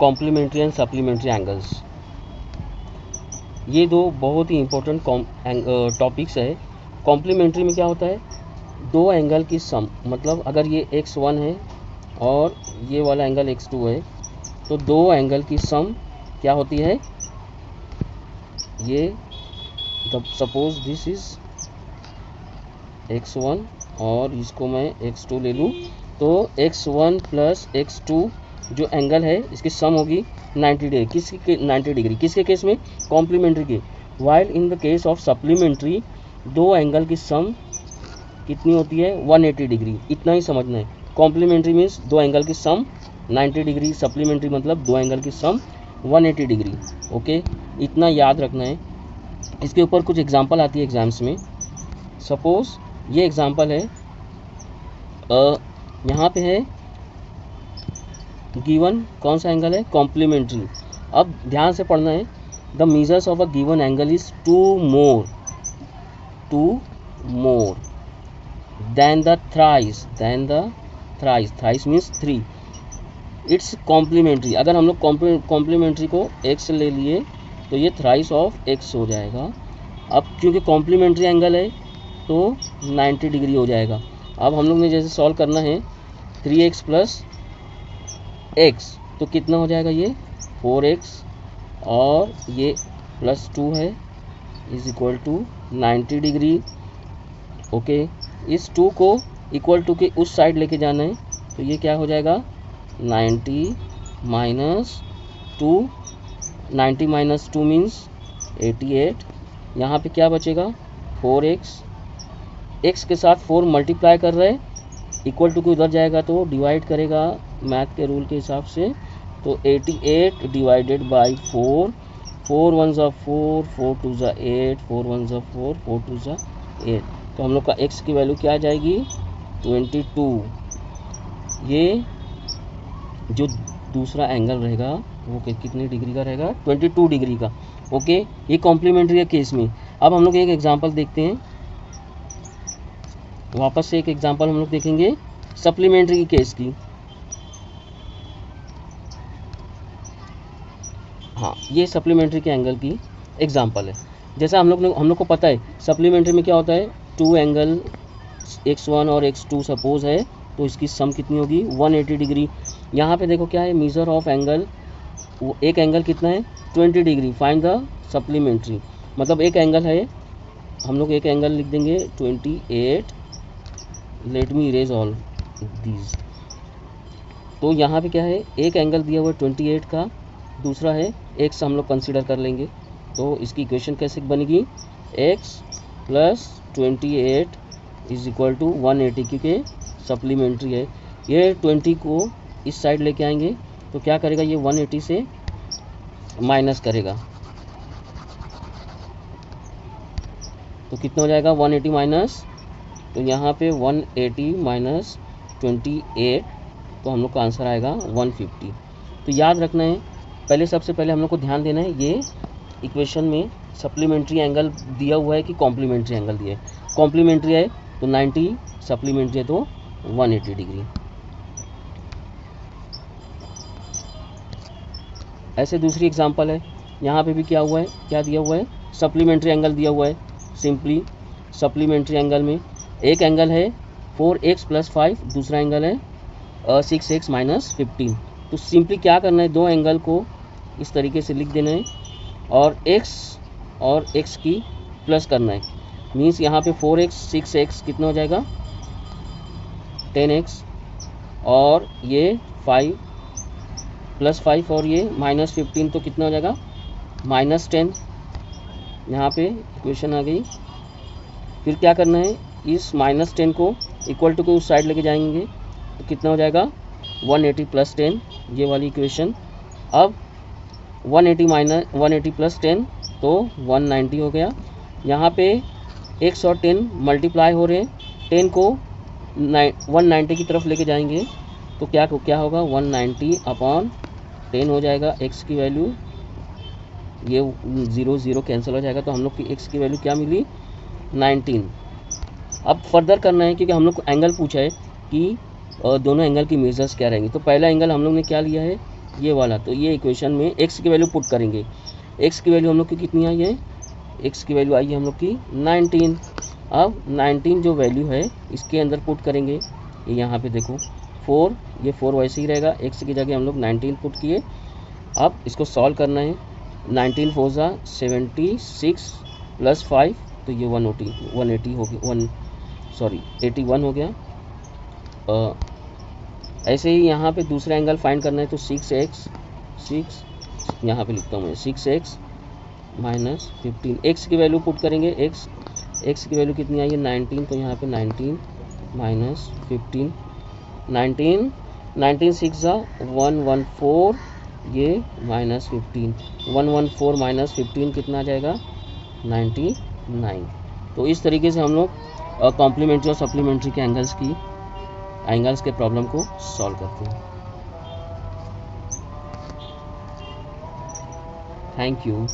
Complementary and supplementary angles. ये दो बहुत ही इंपॉर्टेंट टॉपिक्स है। कॉम्प्लीमेंट्री में क्या होता है, दो एंगल की सम, मतलब अगर ये x1 है और ये वाला एंगल x2 है, तो दो एंगल की सम क्या होती है, ये सपोज दिस इज x1 और इसको मैं x2 ले लूँ, तो x1 प्लस x2 जो एंगल है इसकी सम होगी 90 डिग्री। किसकी 90 डिग्री? किसके केस में? कॉम्प्लीमेंट्री के। While in the case of supplementary दो एंगल की सम कितनी होती है? 180 डिग्री। इतना ही समझना है। कॉम्प्लीमेंट्री मीन्स दो एंगल की सम 90 डिग्री, सप्लीमेंट्री मतलब दो एंगल की सम 180 डिग्री। ओके, इतना याद रखना है। इसके ऊपर कुछ एग्जांपल आती है एग्जाम्स में। सपोज ये एग्जांपल है, यहाँ पे है गिवन कौन सा एंगल है? कॉम्प्लीमेंट्री। अब ध्यान से पढ़ना है। The measures of a given angle is two more than the thrice means 3। It's complementary. अगर हम लोग कॉम्प्लीमेंट्री को x ले लिए तो ये थ्राइस ऑफ x हो जाएगा। अब क्योंकि कॉम्प्लीमेंट्री एंगल है तो 90 डिग्री हो जाएगा। अब हम लोग ने जैसे सॉल्व करना है 3x प्लस x, तो कितना हो जाएगा? ये 4x और ये प्लस 2 है is equal to 90 degree. Okay, इस 2 को इक्वल टू के उस साइड लेके जाना है, तो ये क्या हो जाएगा? 90 माइनस 2 मीन्स 88। यहाँ पे क्या बचेगा? 4x, x के साथ 4 मल्टीप्लाई कर रहे हैं, इक्वल टू के उधर जाएगा तो डिवाइड करेगा मैथ के रूल के हिसाब से, तो 88 डिवाइडेड बाई 4, 4 1 ज़ा 4, 4 2 ज़ा 8, 4 1 ज़ा 4, 4 2 ज़ा 8। तो हम लोग का x की वैल्यू क्या आ जाएगी? 22। ये जो दूसरा एंगल रहेगा वो कितनी डिग्री का रहेगा? 22 डिग्री का। ओके, ये कॉम्प्लीमेंट्री के केस में। अब हम लोग एक एग्जांपल देखते हैं, वापस से एक एग्जांपल हम लोग देखेंगे सप्लीमेंट्री की केस की। हाँ, ये सप्लीमेंट्री के एंगल की एग्जांपल है। जैसा हम लोग को पता है सप्लीमेंट्री में क्या होता है, टू एंगल x1 और x2 सपोज है, तो इसकी सम कितनी होगी? 180 डिग्री। यहाँ पे देखो क्या है, मेजर ऑफ एंगल, एक एंगल कितना है? 20 डिग्री। फाइंड द सप्लीमेंट्री, मतलब एक एंगल है, हम लोग एक एंगल लिख देंगे 28। Let me erase all these. तो यहाँ पे क्या है, एक एंगल दिया हुआ 28 का, दूसरा है x हम लोग कंसीडर कर लेंगे। तो इसकी इक्वेशन कैसे बनेगी? x plus 28 is equal to 180, क्योंकि सप्लीमेंट्री है। ये 20 को इस साइड लेके आएंगे तो क्या करेगा, ये 180 से माइनस करेगा, तो कितना हो जाएगा? 180 माइनस, तो यहाँ पे 180 माइनस 28, तो हम लोग का आंसर आएगा 150। तो याद रखना है, सबसे पहले हम लोग को ध्यान देना है ये इक्वेशन में सप्लीमेंट्री एंगल दिया हुआ है कि कॉम्प्लीमेंट्री एंगल दिया है। कॉम्प्लीमेंट्री है तो 90, सप्लीमेंट्री है तो 180 डिग्री। ऐसे दूसरी एग्जांपल है, यहाँ पे भी क्या हुआ है, क्या दिया हुआ है? सप्लीमेंट्री एंगल दिया हुआ है। सिंपली सप्लीमेंट्री एंगल में एक एंगल है 4x प्लस 5, दूसरा एंगल है 6x माइनस 15। तो सिंपली क्या करना है, दो एंगल को इस तरीके से लिख देना है और x की प्लस करना है। मीन्स यहाँ पे 4x 6x कितना हो जाएगा? 10x, और ये 5 प्लस 5 और ये माइनस 15, तो कितना हो जाएगा? माइनस 10। यहाँ पे इक्वेशन आ गई। फिर क्या करना है, इस माइनस 10 को इक्वल टू को उस साइड लेके जाएंगे तो कितना हो जाएगा? 180 प्लस 10, ये वाली इक्वेशन। अब 180 प्लस 10 तो 190 हो गया। यहाँ पे x और 10 मल्टीप्लाई हो रहे हैं, 10 को 190 की तरफ लेके जाएंगे तो क्या होगा? 190 अपॉन 10 हो जाएगा। x की वैल्यू, ये 0 0 कैंसिल हो जाएगा, तो हम लोग की x की वैल्यू क्या मिली? 19। अब फर्दर करना है, क्योंकि हम लोग को एंगल पूछा है कि दोनों एंगल की मेजर्स क्या रहेंगी। तो पहला एंगल हम लोग ने क्या लिया है? ये वाला, तो ये इक्वेशन में x की वैल्यू पुट करेंगे। x की वैल्यू हम लोग की कितनी आई है, x की वैल्यू आई है हम लोग की 19। अब 19 जो वैल्यू है इसके अंदर पुट करेंगे, ये यहाँ पे देखो 4, ये 4 वैसे ही रहेगा, x की जगह हम लोग 19 पुट किए। अब इसको सॉल्व करना है, 19 4 जा 76 प्लस 5, तो ये 180 हो गया, 81 हो गया। ऐसे ही यहाँ पे दूसरा एंगल फाइंड करना है, तो 6x यहाँ पे लिखता हूँ मैं 6x माइनस 15, x की वैल्यू पुट करेंगे, x की वैल्यू कितनी आई है 19, तो यहाँ पे 19 माइनस 15, 19 6 जा 114, ये माइनस 15, 114 माइनस 15 कितना आ जाएगा 99। तो इस तरीके से हम लोग कॉम्प्लीमेंट्री और सप्लीमेंट्री के एंगल्स के प्रॉब्लम को सॉल्व करते हैं। Thank you.